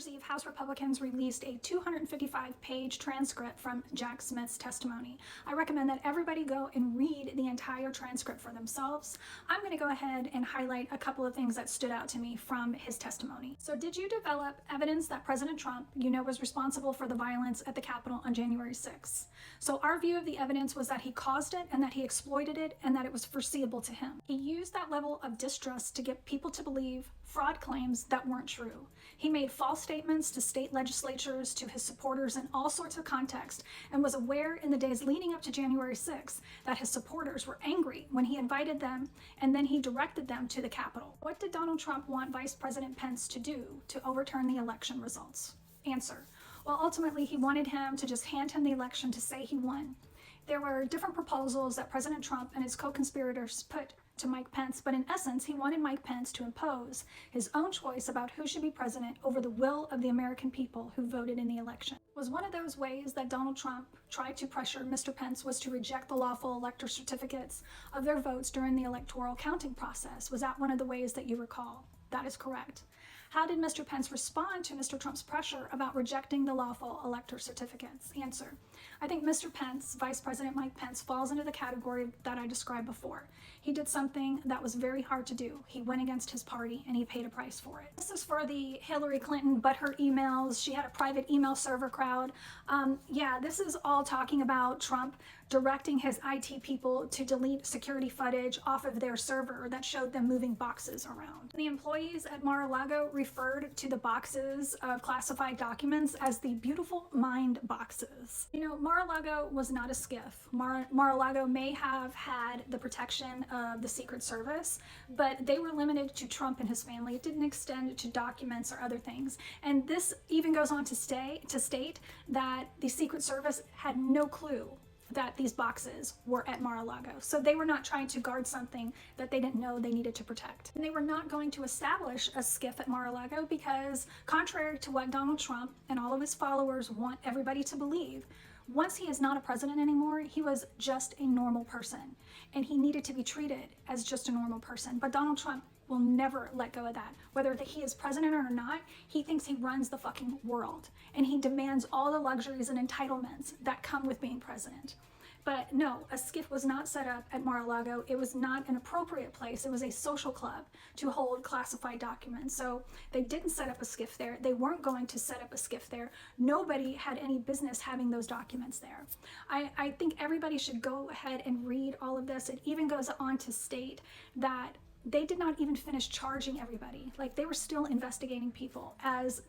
Year's Eve, House Republicans released a 255-page transcript from Jack Smith's testimony. I recommend that everybody go and read the entire transcript for themselves. I'm going to go ahead and highlight a couple of things that stood out to me from his testimony. So, did you develop evidence that President Trump, was responsible for the violence at the Capitol on January 6th? So, our view of the evidence was that he caused it and that he exploited it and that it was foreseeable to him. He used that level of distrust to get people to believe fraud claims that weren't true. He made false statements to state legislatures, to his supporters in all sorts of contexts, and was aware in the days leading up to January 6th that his supporters were angry when he invited them and then he directed them to the Capitol. What did Donald Trump want Vice President Pence to do to overturn the election results? Answer. Well, ultimately, he wanted him to just hand him the election to say he won. There were different proposals that President Trump and his co-conspirators put to Mike Pence, but in essence, he wanted Mike Pence to impose his own choice about who should be president over the will of the American people who voted in the election. Was one of those ways that Donald Trump tried to pressure Mr. Pence was to reject the lawful elector certificates of their votes during the electoral counting process? Was that one of the ways that you recall? That is correct. How did Mr. Pence respond to Mr. Trump's pressure about rejecting the lawful elector certificates? Answer. I think Mr. Pence, Vice President Mike Pence, falls into the category that I described before. He did something that was very hard to do. He went against his party and he paid a price for it. This is for the Hillary Clinton butthurt emails. She had a private email server crowd. Yeah, this is all talking about Trump directing his IT people to delete security footage off of their server that showed them moving boxes around. The employees at Mar-a-Lago referred to the boxes of classified documents as the beautiful mind boxes. Mar-a-Lago was not a SCIF. Mar-a-Lago may have had the protection of the Secret Service, but they were limited to Trump and his family. It didn't extend to documents or other things. And this even goes on to state that the Secret Service had no clue that these boxes were at Mar-a-Lago. So they were not trying to guard something that they didn't know they needed to protect. And they were not going to establish a SCIF at Mar-a-Lago because, contrary to what Donald Trump and all of his followers want everybody to believe, once he is not a president anymore, he was just a normal person. And he needed to be treated as just a normal person. But Donald Trump will never let go of that. Whether he is president or not, he thinks he runs the fucking world. And he demands all the luxuries and entitlements that come with being president. But no, a SCIF was not set up at Mar-a-Lago. It was not an appropriate place. It was a social club to hold classified documents. So they didn't set up a SCIF there. They weren't going to set up a SCIF there. Nobody had any business having those documents there. I think everybody should go ahead and read all of this. It even goes on to state that they did not even finish charging everybody. Like, they were still investigating people as